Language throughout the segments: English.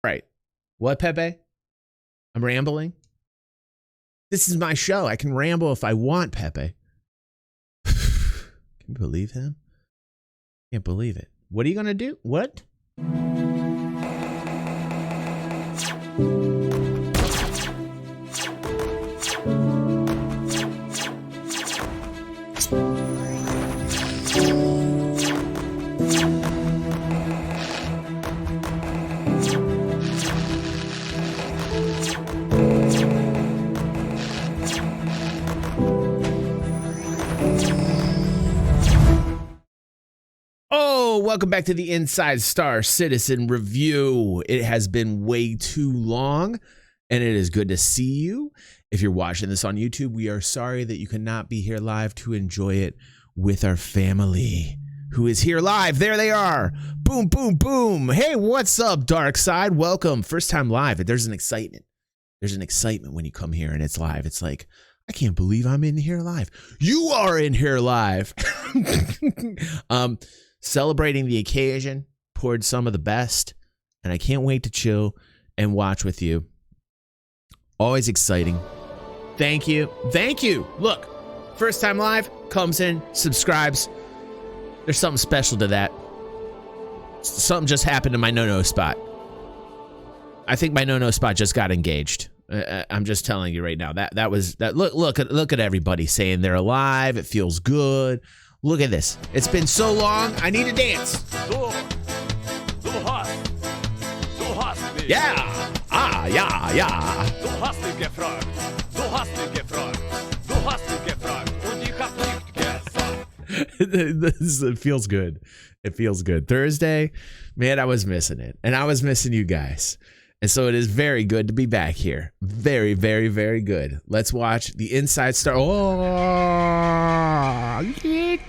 Right. What, Pepe? I'm rambling. This is my show. I can ramble if I want, Pepe. Can you believe him? Can't believe it. What are you going to do? What? Welcome back to the Inside Star Citizen Review. It has been way too long, and it is good to see you. If you're watching this on YouTube, we are sorry that you cannot be here live to enjoy it with our family who is here live. There they are. Boom, boom, boom. Hey, what's up, Dark Side? Welcome. First time live. There's an excitement. There's an excitement when you come here and it's live. It's like, I can't believe I'm in here live. You are in here live. Celebrating the occasion, poured some of the best, and I can't wait to chill and watch with you. Always exciting. Thank you. Thank you. Look, first time live, comes in, subscribes. There's something special to that. Something just happened to my no-no spot. I think my no-no spot just got engaged. I'm just telling you right now. That was that. Look at everybody saying they're alive. It feels good. Look at this. It's been so long. I need to dance. Yeah. Yeah. It feels good. It feels good. Thursday, man, I was missing it. And I was missing you guys. And so it is very good to be back here. Very, very, very good. Let's watch the Inside Star. Oh,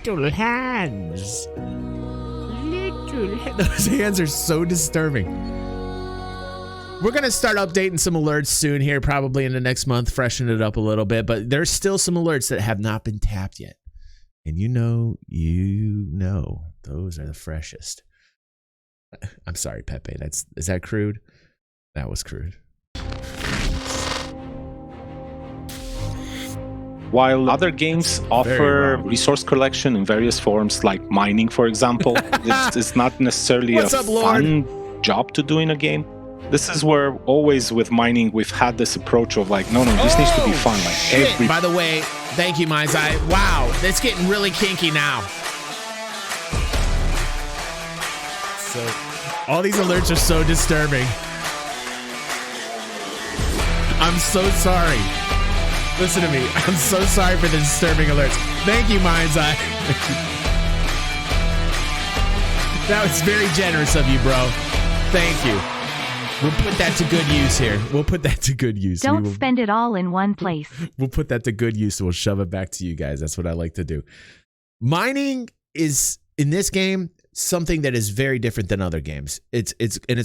little hands. Little hands. Those hands are so disturbing. We're going to start updating some alerts soon here, probably in the next month, freshen it up a little bit. But there's still some alerts that have not been tapped yet. And you know, those are the freshest. I'm sorry, Pepe. Is that crude? That was crude. While other games offer resource collection in various forms, like mining, for example, it's not necessarily fun job to do in a game. This is where always with mining, we've had this approach of like, no, this needs to be fun. Like By the way, thank you, Mind's Eye. Wow, it's getting really kinky now. So, all these alerts are so disturbing. I'm so sorry. Listen to me. I'm so sorry for the disturbing alerts. Thank you, Mind's Eye. That was very generous of you, bro. Thank you. We'll put that to good use here. We'll put that to good use. Don't spend it all in one place. We'll put that to good use. We'll shove it back to you guys. That's what I like to do. Mining is, in this game, something that is very different than other games. It's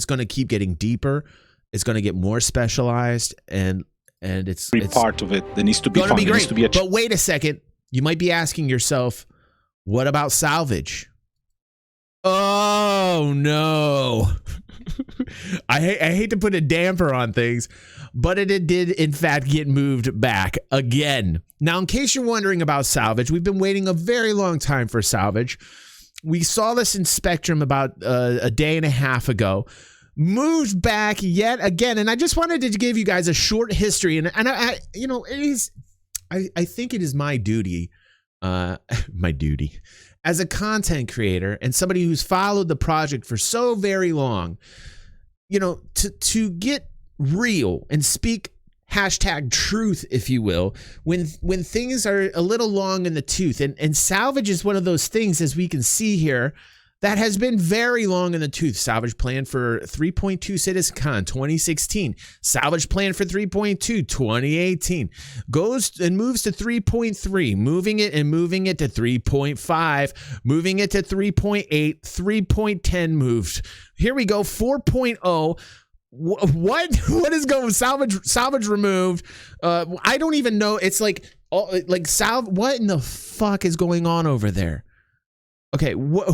going to keep getting deeper. It's going to get more specialized, and it's part of it. There needs to be fun. Be great. There needs to be But wait a second. You might be asking yourself, what about salvage? Oh, no. I hate to put a damper on things, but it did, in fact, get moved back again. Now, in case you're wondering about salvage, we've been waiting a very long time for salvage. We saw this in Spectrum about a day and a half ago. Moved back yet again, and I just wanted to give you guys a short history, and I think it is my duty, as a content creator and somebody who's followed the project for so very long, to get real and speak hashtag truth, if you will, when things are a little long in the tooth, and salvage is one of those things, as we can see here, that has been very long in the tooth. Salvage plan for 3.2 CitizenCon 2016. Salvage plan for 3.2 2018. Goes and moves to 3.3. Moving it to 3.5. Moving it to 3.8. 3.10 moved. Here we go. 4.0. What is going? Salvage removed. I don't even know. It's like what in the fuck is going on over there? Okay, what,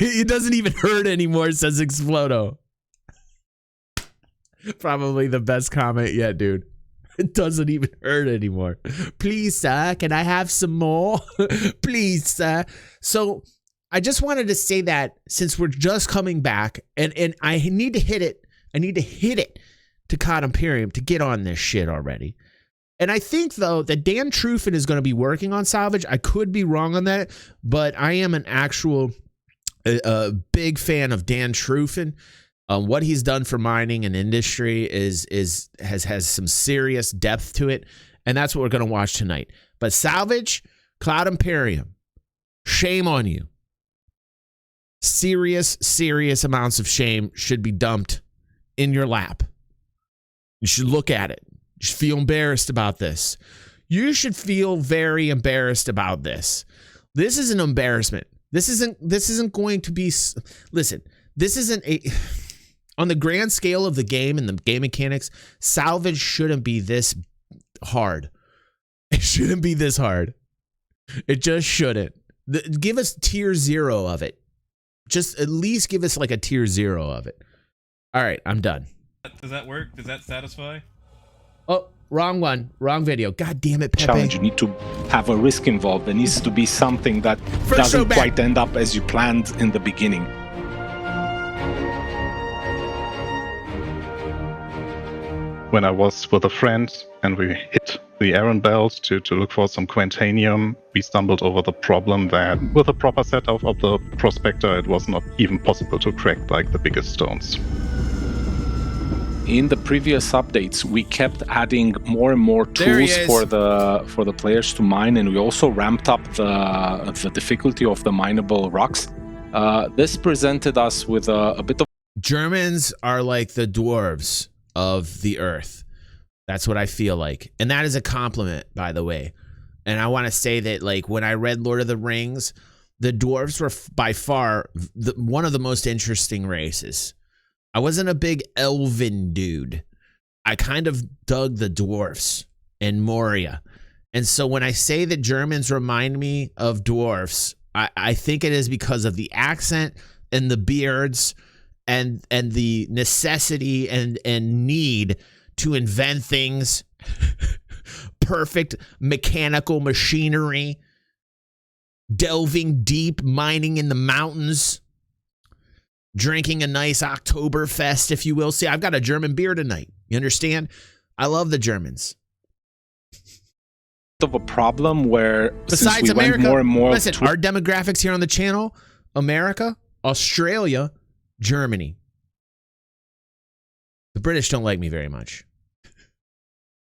it doesn't even hurt anymore, says Explodo. Probably the best comment yet, dude. It doesn't even hurt anymore. Please, sir, can I have some more? Please, sir. So I just wanted to say that since we're just coming back, and I need to hit it. I need to hit it to COD Imperium to get on this shit already. And I think, though, that Dan Truffin is going to be working on salvage. I could be wrong on that, but I am an actual big fan of Dan Truffin. What he's done for mining and industry has some serious depth to it, and that's what we're going to watch tonight. But salvage, COD Imperium, shame on you. Serious amounts of shame should be dumped in your lap. You should look at it. You should feel embarrassed about this. You should feel very embarrassed about this. This is an embarrassment. This isn't going to be. Listen, this isn't a. On the grand scale of the game and the game mechanics, salvage shouldn't be this hard. It shouldn't be this hard. It just shouldn't. Give us tier 0 of it. Just at least give us like a tier 0 of it. All right, I'm done. Does that work? Does that satisfy? Oh, wrong one. Wrong video. God damn it, Pepe. Challenge. You need to have a risk involved. There needs to be something that doesn't quite end up as you planned in the beginning. When I was with a friend and we hit the Iron Belt to look for some Quantanium, we stumbled over the problem that with a proper setup of the Prospector, it was not even possible to crack like the biggest stones. In the previous updates, we kept adding more and more tools for the players to mine, and we also ramped up the difficulty of the mineable rocks. This presented us with a bit of... Germans are like the dwarves of the earth. That's what I feel like. And that is a compliment, by the way. And I want to say that, like, when I read Lord of the Rings, the dwarves were by far one of the most interesting races. I wasn't a big elven dude. I kind of dug the dwarfs in Moria. And so when I say that Germans remind me of dwarfs, I think it is because of the accent and the beards and the necessity and need to invent things, perfect mechanical machinery, delving deep, mining in the mountains, drinking a nice Oktoberfest, if you will. See, I've got a German beer tonight. You understand? I love the Germans. Of a problem where besides since we America, went more and more listen, our demographics here on the channel: America, Australia, Germany. The British don't like me very much.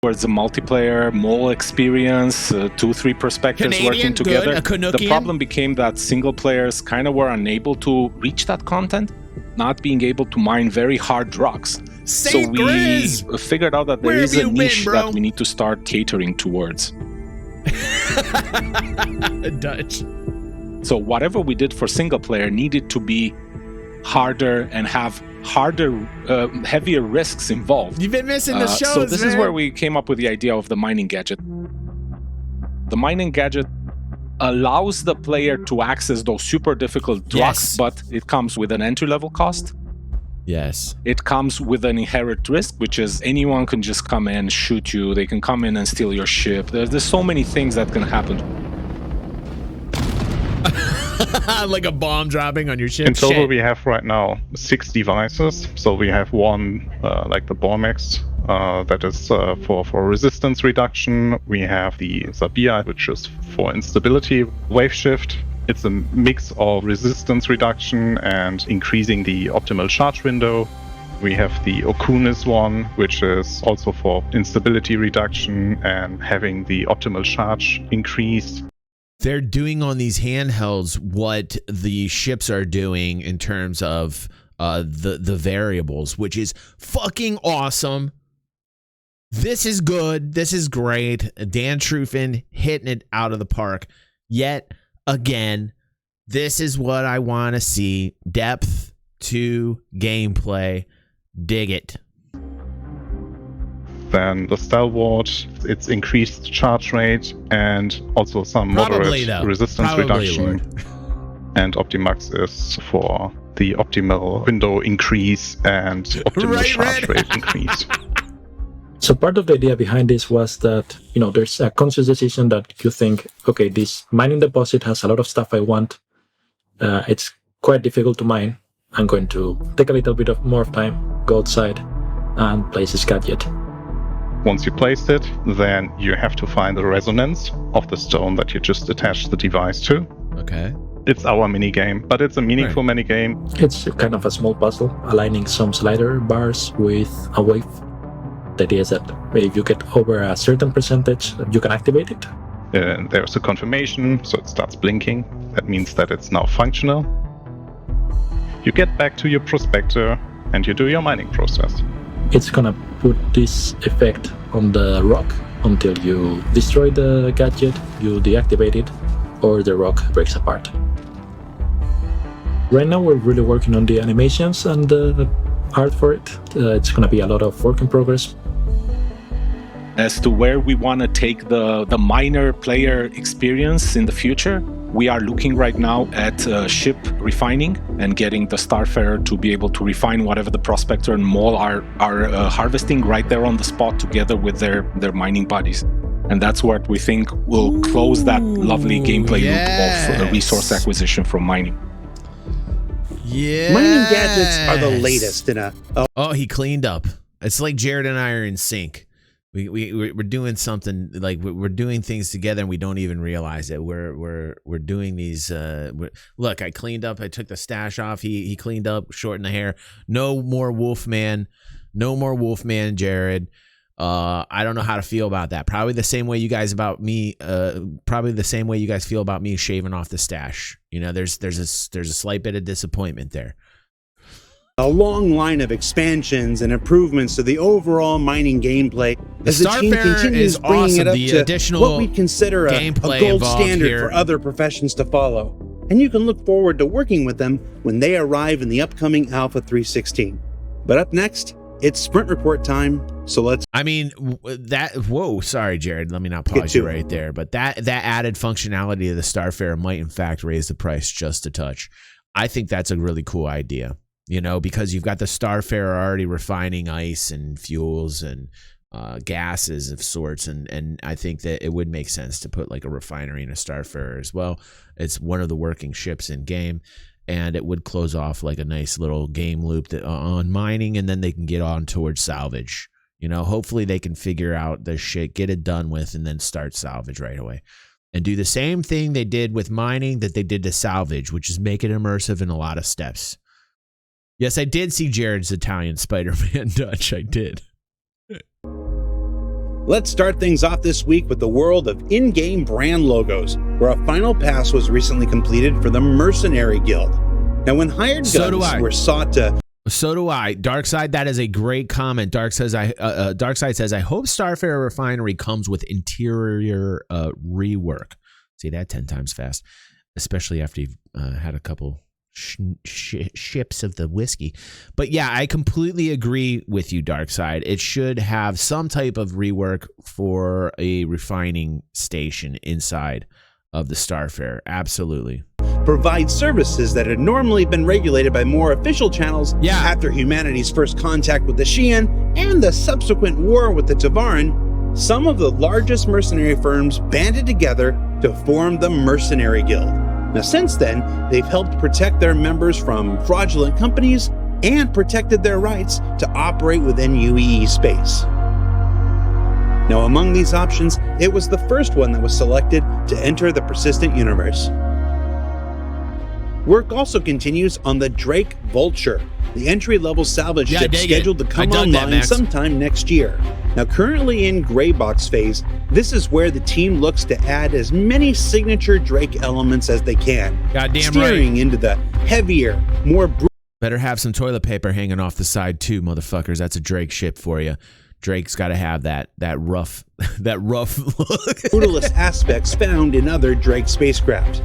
Towards the multiplayer, mole experience, 2-3 prospectors Canadian, working together. good, The problem became that single players kind of were unable to reach that content, not being able to mine very hard rocks. So we figured out that there is a niche that we need to start catering towards. Dutch. So whatever we did for single player needed to be harder and have heavier risks involved. You've been missing the shows, So this man. is where we came up with the idea of the mining gadget. The mining gadget allows the player to access those super difficult rocks, but it comes with an entry-level cost. Yes. It comes with an inherent risk, which is anyone can just come in, shoot you. They can come in and steal your ship. There's so many things that can happen. Like a bomb dropping on your ship. In total, we have right now 6 devices. So we have one, like the Bormex, that is for resistance reduction. We have the Sabia, which is for instability. Wave shift, it's a mix of resistance reduction and increasing the optimal charge window. We have the Okunis one, which is also for instability reduction and having the optimal charge increased. They're doing on these handhelds what the ships are doing in terms of the variables, which is fucking awesome. This is good. This is great. Dan Truffin hitting it out of the park yet again. This is what I want to see. Depth to gameplay. Dig it. Then the Stalwart, its increased charge rate and also some moderate resistance reduction. And Optimax is for the optimal window increase and optimal charge rate increase. So part of the idea behind this was that, there's a conscious decision that you think, okay, this mining deposit has a lot of stuff I want. It's quite difficult to mine. I'm going to take a little bit more time, go outside, and place this gadget. Once you placed it, then you have to find the resonance of the stone that you just attached the device to. Okay. It's our mini game, but it's a meaningful mini game. It's kind of a small puzzle, aligning some slider bars with a wave. The idea is that if you get over a certain percentage, you can activate it. There's a confirmation, so it starts blinking. That means that it's now functional. You get back to your prospector and you do your mining process. It's gonna put this effect on the rock until you destroy the gadget, you deactivate it, or the rock breaks apart. Right now we're really working on the animations and the art for it. It's gonna be a lot of work in progress. As to where we want to take the miner player experience in the future, we are looking right now at ship refining and getting the Starfarer to be able to refine whatever the prospector and mole are harvesting right there on the spot together with their mining buddies. And that's what we think will close that lovely gameplay loop of resource acquisition from mining. Yeah. Mining gadgets are the latest in Oh, he cleaned up. It's like Jared and I are in sync. We're doing something, like we're doing things together and we don't even realize it. We're doing these. Look, I cleaned up. I took the stash off. He cleaned up, shortened the hair. No more Wolfman. No more Wolfman, Jared. I don't know how to feel about that. Probably the same way you guys about me. Probably the same way you guys feel about me shaving off the stash. There's a slight bit of disappointment there. a long line of expansions and improvements to the overall mining gameplay as the team continues bringing it up to what we consider a gold standard for other professions to follow. And you can look forward to working with them when they arrive in the upcoming Alpha 316. But up next, it's sprint report time, so let's... I mean, whoa, sorry, Jared, let me not pause you right there, but that added functionality of the Starfarer might in fact raise the price just a touch. I think that's a really cool idea, because you've got the Starfarer already refining ice and fuels and gases of sorts, and I think that it would make sense to put like a refinery in a Starfarer as well. It's one of the working ships in game, and it would close off like a nice little game loop on mining, and then they can get on towards salvage. Hopefully they can figure out this shit, get it done with, and then start salvage right away. And do the same thing they did with mining that they did to salvage, which is make it immersive in a lot of steps. Yes, I did see Jared's Italian Spider-Man Dutch. I did. Let's start things off this week with the world of in-game brand logos, where a final pass was recently completed for the Mercenary Guild. Now, when hired guns were sought to... So do I. Darkside, that is a great comment. Darkside says, I hope Starfarer Refinery comes with interior rework. See that 10 times fast, especially after you've had a couple ships of the whiskey. But yeah, I completely agree with you, Darkside. It should have some type of rework for a refining station inside of the Starfarer. Absolutely. Provide services that had normally been regulated by more official channels after humanity's first contact with the Xi'an and the subsequent war with the Tavaran. Some of the largest mercenary firms banded together to form the Mercenary Guild. Now, since then, they've helped protect their members from fraudulent companies and protected their rights to operate within UEE space. Now, among these options, it was the first one that was selected to enter the Persistent universe. Work also continues on the Drake Vulture, the entry-level salvage ship scheduled to come online sometime next year. Now, currently in gray box phase, this is where the team looks to add as many signature Drake elements as they can, steering into the heavier, more better have some toilet paper hanging off the side too, motherfuckers. That's a Drake ship for you. Drake's got to have that rough look. brutalist aspects found in other Drake spacecraft.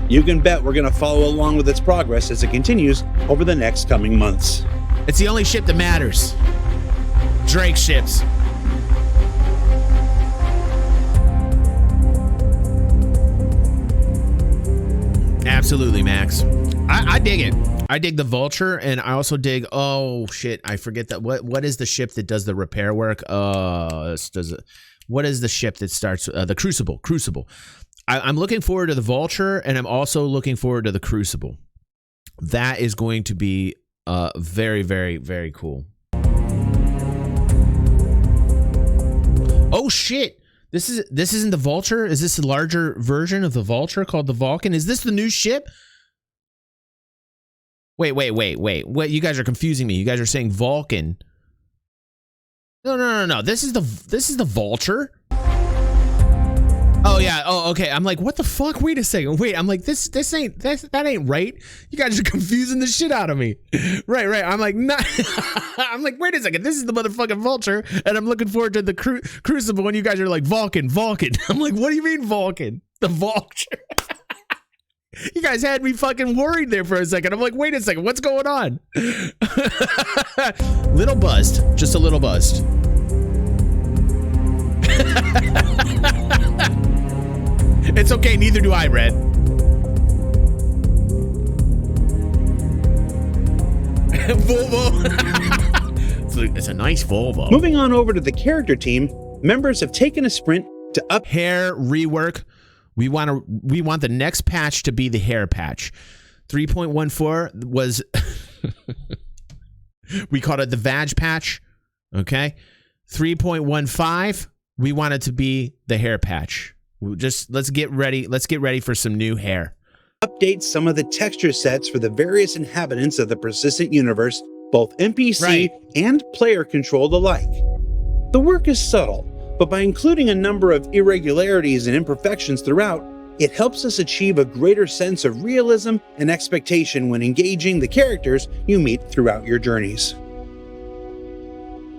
You can bet we're going to follow along with its progress as it continues over the next coming months. It's the only ship that matters. Drake ships. Absolutely, Max. I dig it. I dig the Vulture, and I also dig. Oh shit, I forget that. What is the ship that does the repair work? What is the ship that starts the Crucible? Crucible. I'm looking forward to the Vulture, and I'm also looking forward to the Crucible. That is going to be very, very, very cool. Oh shit! This isn't the Vulture. Is this a larger version of the Vulture called the Vulcan? Is this the new ship? Wait. What? You guys are confusing me. You guys are saying Vulcan. No. This is the Vulture. Oh yeah. Oh okay. I'm like, what the fuck? Wait a second. Wait. I'm like, that ain't right. You guys are confusing the shit out of me. Right. I'm like, not. I'm like, wait a second. This is the motherfucking Vulture, and I'm looking forward to the Crucible. And you guys are like Vulcan. I'm like, what do you mean Vulcan? The Vulture. You guys had me fucking worried there for a second. I'm like, wait a second. What's going on? Little buzzed. Just a little buzzed. It's okay, neither do I, Red. Volvo. It's a nice Volvo. Moving on over to the character team, members have taken a sprint to up hair rework. We want the next patch to be the hair patch. 3.14 was we called it the Vag patch. Okay. 3.15, we want it to be the hair patch. Let's get ready for some new hair. Update some of the texture sets for the various inhabitants of the persistent universe, both NPC and player controlled alike. The work is subtle, but by including a number of irregularities and imperfections throughout, it helps us achieve a greater sense of realism and expectation when engaging the characters you meet throughout your journeys.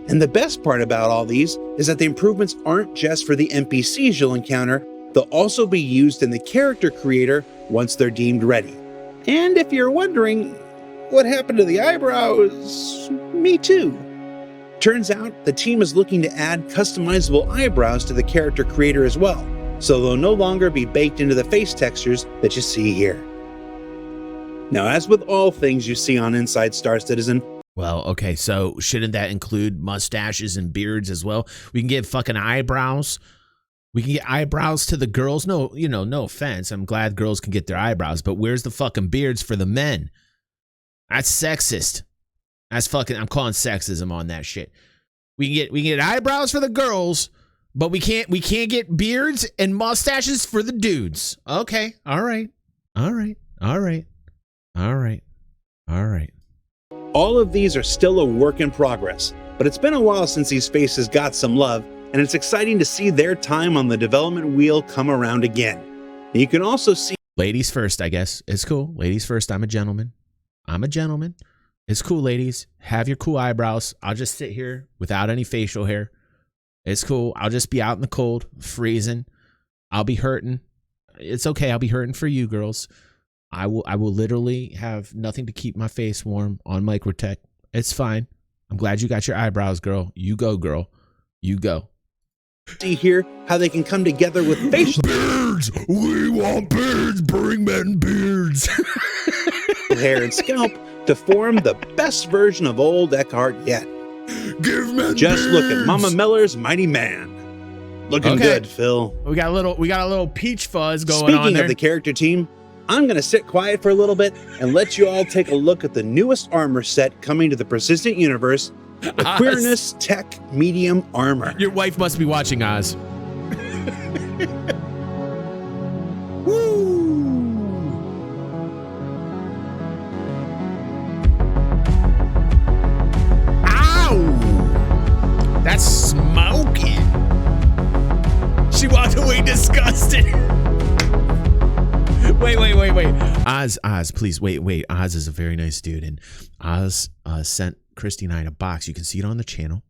And the best part about all these is that the improvements aren't just for the NPCs you'll encounter, they'll also be used in the character creator once they're deemed ready. And if you're wondering what happened to the eyebrows, me too. Turns out the team is looking to add customizable eyebrows to the character creator as well, so they'll no longer be baked into the face textures that you see here. Now, as with all things you see on Inside Star Citizen, well, okay, so shouldn't that include mustaches and beards as well? We can get fucking eyebrows. We can get eyebrows to the girls. No, no offense. I'm glad girls can get their eyebrows, but where's the fucking beards for the men? That's sexist. That's fucking, I'm calling sexism on that shit. We can get eyebrows for the girls, but we can't get beards and mustaches for the dudes. Okay. All right. All of these are still a work in progress, but it's been a while since these faces got some love, and it's exciting to see their time on the development wheel come around again. And you can also see... Ladies first, I guess. It's cool. Ladies first. I'm a gentleman. It's cool, ladies. Have your cool eyebrows. I'll just sit here without any facial hair. It's cool. I'll just be out in the cold, freezing. I'll be hurting. It's okay. I'll be hurting for you, girls. I will literally have nothing to keep my face warm on Microtech. It's fine. I'm glad you got your eyebrows, girl. You go, girl. You go. See here how they can come together with facial beards. We want beards. Bring men beards. hair and scalp to form the best version of old Eckhart yet. Give men Just beards. Look at Mama Miller's Mighty Man. Looking good, Phil. We got a little peach fuzz going Speaking on there. Speaking of the character team, I'm going to sit quiet for a little bit and let you all take a look at the newest armor set coming to the Persistent Universe, the Queerness Tech Medium Armor. Your wife must be watching, Oz. Woo! Ow! That's smoking. She walked away disgusted. Wait. Oz, please, wait. Oz is a very nice dude, and Oz sent Christy and I a box. You can see it on the channel.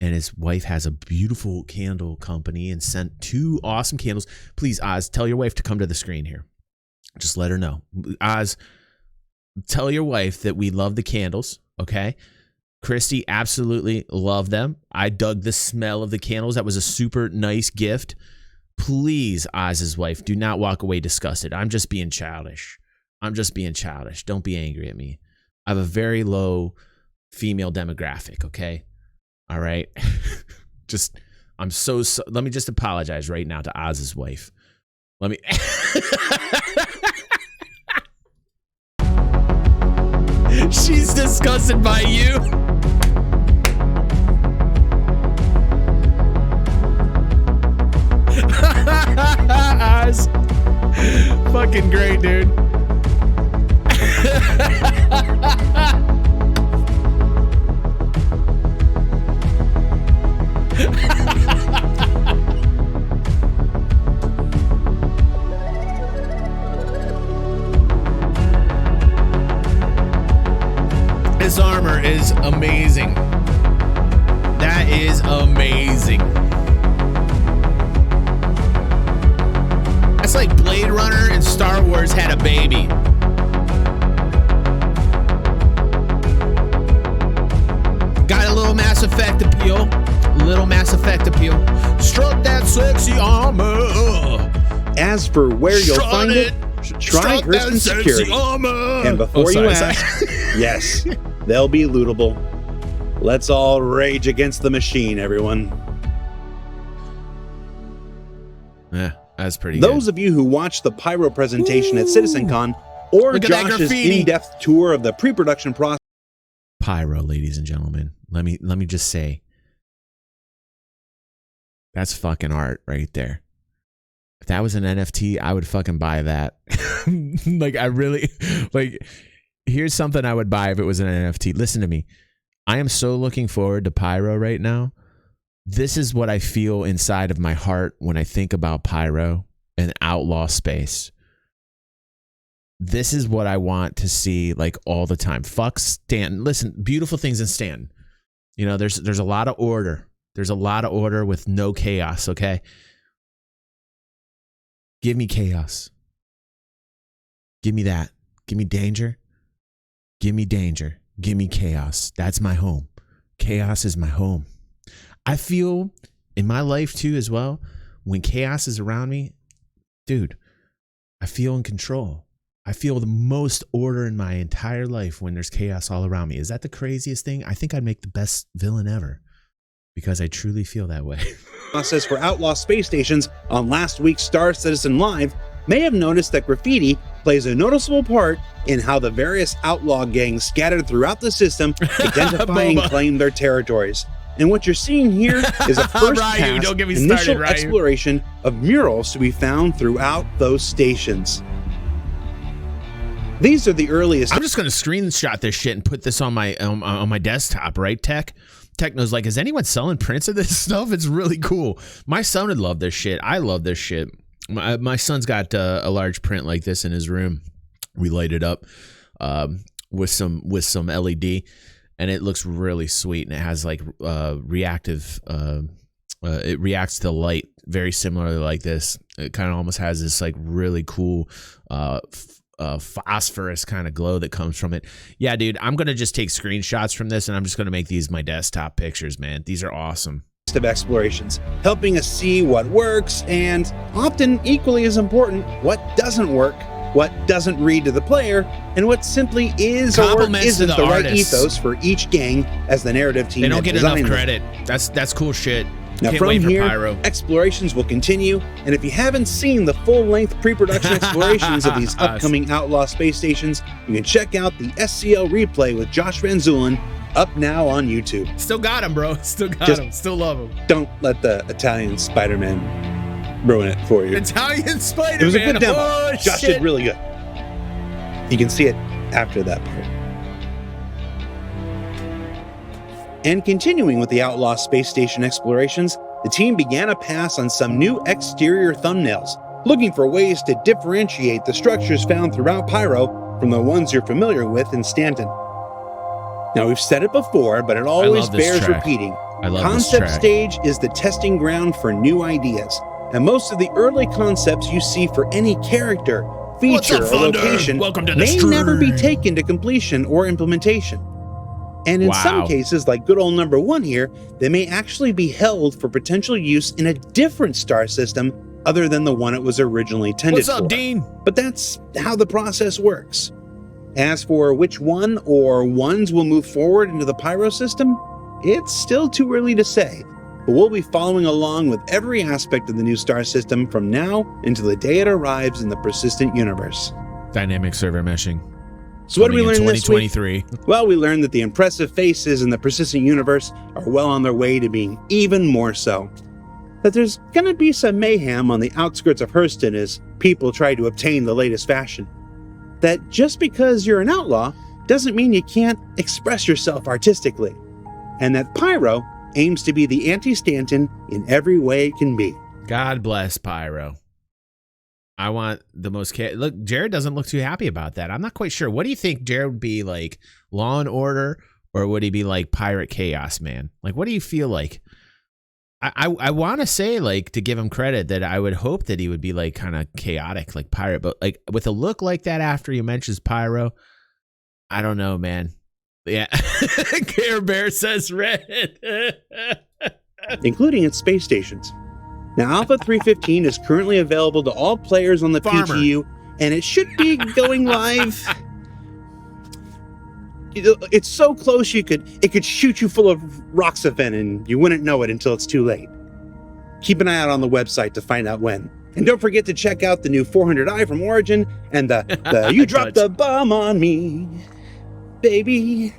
And his wife has a beautiful candle company and sent 2 awesome candles. Please, Oz, tell your wife to come to the screen here. Just let her know. Oz, tell your wife that we love the candles, okay? Christy absolutely loved them. I dug the smell of the candles. That was a super nice gift. Please, Oz's wife, do not walk away disgusted. I'm just being childish. I'm just being childish. Don't be angry at me. I have a very low female demographic, okay? All right? I'm so let me just apologize right now to Oz's wife. Let me She's disgusted by you. Oz. Fucking great, dude. His armor is amazing. That is amazing. That's like Blade Runner and Star Wars had a baby. Got a little Mass Effect appeal. Little Mass Effect appeal. Strut that sexy armor. As for where you'll find it, try Hurston Security. And before you ask, yes, they'll be lootable. Let's all rage against the machine, everyone. Yeah, that's pretty Those good. of you who watched the Pyro presentation at CitizenCon or Josh's in-depth tour of the pre-production process. Pyro, ladies and gentlemen. Let me just say, that's fucking art right there. If that was an NFT, I would fucking buy that. Like, I really, like, here's something I would buy if it was an NFT. Listen to me. I am so looking forward to Pyro right now. This is what I feel inside of my heart when I think about Pyro and Outlaw Space. This is what I want to see, like, all the time. Fuck Stanton. Listen, beautiful things in Stanton. You know, there's a lot of order. There's a lot of order with no chaos, okay? Give me chaos. Give me that. Give me danger. Give me danger. Give me chaos. That's my home. Chaos is my home. I feel in my life too as well, when chaos is around me, dude, I feel in control. I feel the most order in my entire life when there's chaos all around me. Is that the craziest thing? I think I'd make the best villain ever because I truly feel that way. Process for Outlaw Space Stations on last week's Star Citizen Live may have noticed that graffiti plays a noticeable part in how the various outlaw gangs scattered throughout the system identify and claim their territories. And what you're seeing here is a first pass initial exploration of murals to be found throughout those stations. These are the earliest. I'm just going to screenshot this shit and put this on my desktop, right, Tech? Techno's like, is anyone selling prints of this stuff? It's really cool. My son would love this shit. I love this shit. My son's got a large print like this in his room. We light it up with some LED, and it looks really sweet. And it has like reactive. It reacts to light very similarly like this. It kind of almost has this like really cool phosphorus kind of glow that comes from it. Yeah, dude, I'm gonna just take screenshots from this, and I'm just gonna make these my desktop pictures, man. These are awesome. Of explorations, helping us see what works, and often equally as important, what doesn't work, what doesn't read to the player, and what simply is or isn't the right ethos for each gang as the narrative team. They don't get enough credit. That's cool shit. Now from here, explorations will continue, and if you haven't seen the full-length pre-production explorations of these upcoming Outlaw Space Stations, you can check out the SCL replay with Josh Van Zulen, up now on YouTube. Still got him, bro. Still got him. Still love him. Don't let the Italian Spider-Man ruin it for you. Italian Spider-Man. It was a good demo. Oh, Josh did really good. You can see it after that part. And continuing with the Outlaw Space Station explorations, the team began a pass on some new exterior thumbnails, looking for ways to differentiate the structures found throughout Pyro from the ones you're familiar with in Stanton. Now, we've said it before, but it always bears repeating. Concept stage is the testing ground for new ideas, and most of the early concepts you see for any character, feature, or location may never be taken to completion or implementation. And in some cases, like good old number 1 here, they may actually be held for potential use in a different star system other than the one it was originally intended What's up, for. Dean? But that's how the process works. As for which one or ones will move forward into the Pyro system, it's still too early to say, but we'll be following along with every aspect of the new star system from now until the day it arrives in the persistent universe. Dynamic server meshing. So what did we learn in this week? 2023? Well, we learned that the impressive faces in the persistent universe are well on their way to being even more so. That there's gonna be some mayhem on the outskirts of Hurston as people try to obtain the latest fashion. That just because you're an outlaw doesn't mean you can't express yourself artistically. And that Pyro aims to be the anti-Stanton in every way it can be. God bless Pyro. I want the most... Look, Jared doesn't look too happy about that. I'm not quite sure. What do you think Jared would be like? Law and Order? Or would he be like Pirate Chaos Man? Like, what do you feel like? I want to say, like, to give him credit, that I would hope that he would be like kind of chaotic, like Pirate, but like with a look like that after he mentions Pyro, I don't know, man. Yeah. Care Bear says red. Including its space stations. Now, Alpha 315 is currently available to all players on the Farmer. PTU, and it should be going live. It's so close it could shoot you full of Roxafen and you wouldn't know it until it's too late. Keep an eye out on the website to find out when. And don't forget to check out the new 400i from Origin and the You Dropped the Bomb on Me, baby,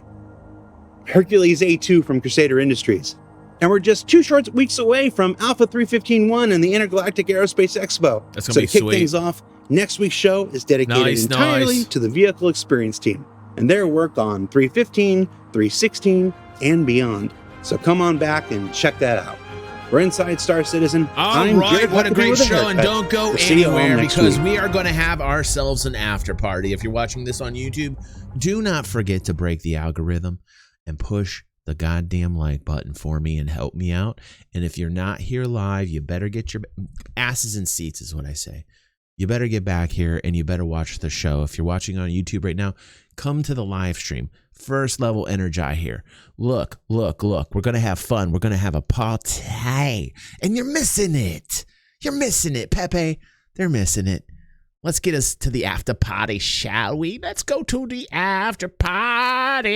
Hercules A2 from Crusader Industries. And we're just 2 short weeks away from Alpha 315-1 and the Intergalactic Aerospace Expo. That's gonna So be to kick sweet. things off, next week's show is dedicated entirely to the vehicle experience team and their work on 315, 316, and beyond. So come on back and check that out. For Inside Star Citizen, I'm All right, Jared what a Huckabee great with a show, and haircut. don't go We'll see you all anywhere next because week. we are going to have ourselves an after party. If you're watching this on YouTube, do not forget to break the algorithm and push the goddamn like button for me and help me out. And if you're not here live, you better get your asses in seats is what I say. You better get back here and you better watch the show. If you're watching on YouTube right now, come to the live stream. First level Energy here. Look. We're going to have fun. We're going to have a party. And you're missing it. You're missing it, Pepe. They're missing it. Let's get us to the after party, shall we? Let's go to the after party.